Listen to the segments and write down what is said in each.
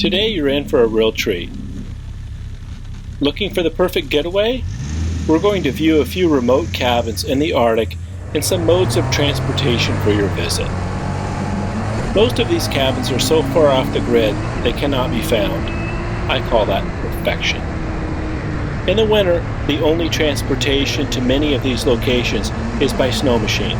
Today you're in for a real treat. Looking for the perfect getaway? We're going to view a few remote cabins in the Arctic and some modes of transportation for your visit. Most of these cabins are so far off the grid they cannot be found. I call that perfection. In the winter, the only transportation to many of these locations is by snow machine.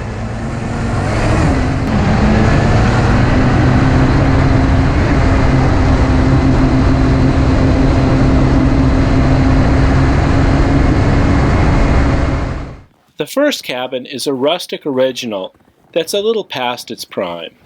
The first cabin is a rustic original that's a little past its prime.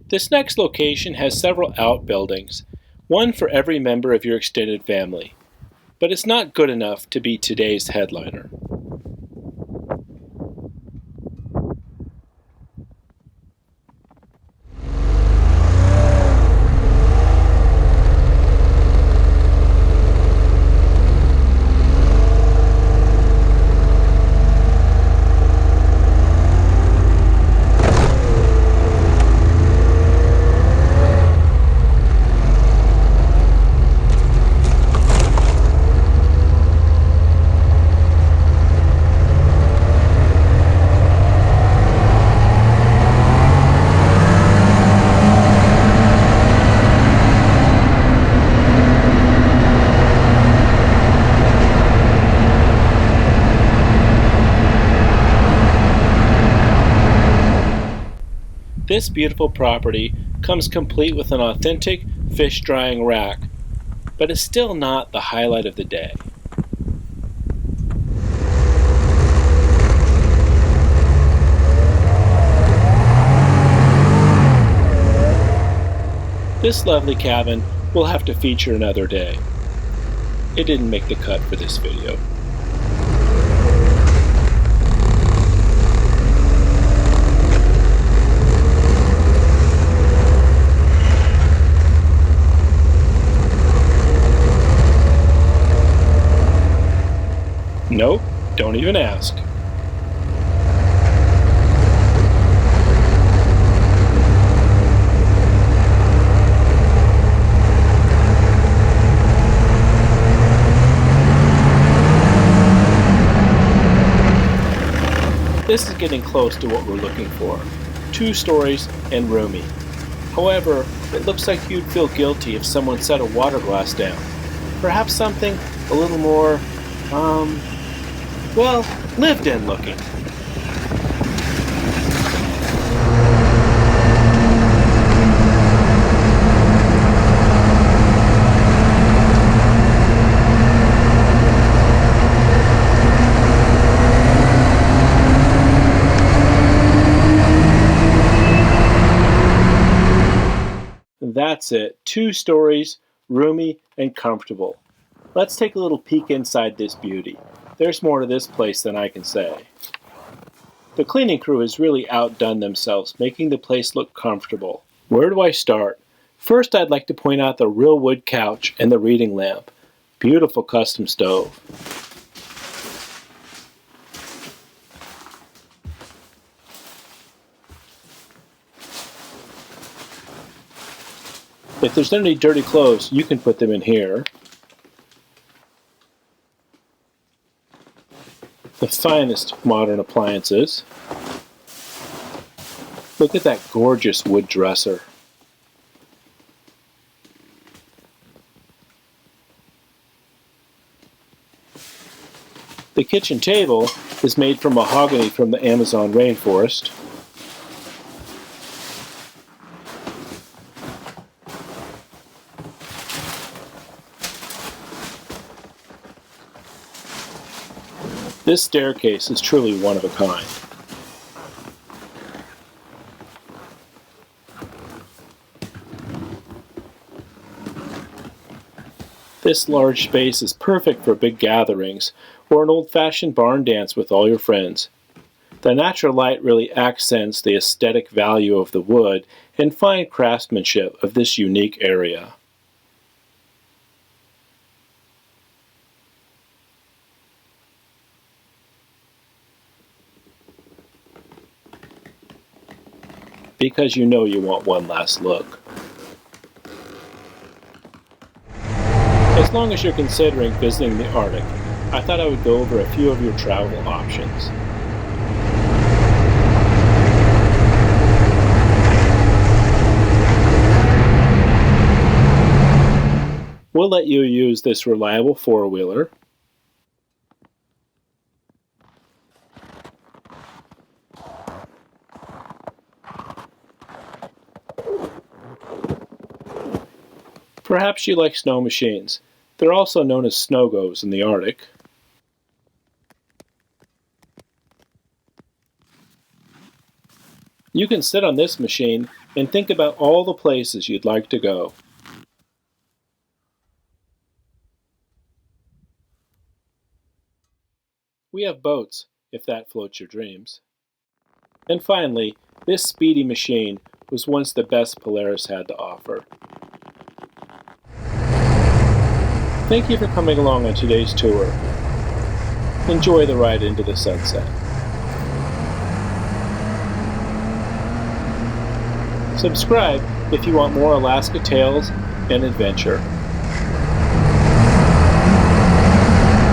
This next location has several outbuildings, one for every member of your extended family, but it's not good enough to be today's headliner. This beautiful property comes complete with an authentic fish drying rack, but is still not the highlight of the day. This lovely cabin will have to feature another day. It didn't make the cut for this video. Nope, don't even ask. This is getting close to what we're looking for. 2 stories and roomy. However, it looks like you'd feel guilty if someone set a water glass down. Perhaps something a little more, well, lived in looking. That's it. 2 stories, roomy and comfortable. Let's take a little peek inside this beauty. There's more to this place than I can say. The cleaning crew has really outdone themselves, making the place look comfortable. Where do I start? First, I'd like to point out the real wood couch and the reading lamp. Beautiful custom stove. If there's any dirty clothes, you can put them in here. The finest modern appliances. Look at that gorgeous wood dresser. The kitchen table is made from mahogany from the Amazon rainforest. This staircase is truly one of a kind. This large space is perfect for big gatherings or an old-fashioned barn dance with all your friends. The natural light really accents the aesthetic value of the wood and fine craftsmanship of this unique area. Because you know you want one last look. As long as you're considering visiting the Arctic, I thought I would go over a few of your travel options. We'll let you use this reliable four-wheeler. Perhaps you like snow machines. They're also known as snow-goes in the Arctic. You can sit on this machine and think about all the places you'd like to go. We have boats, if that floats your dreams. And finally, this speedy machine was once the best Polaris had to offer. Thank you for coming along on today's tour. Enjoy the ride into the sunset. Subscribe if you want more Alaska tales and adventure.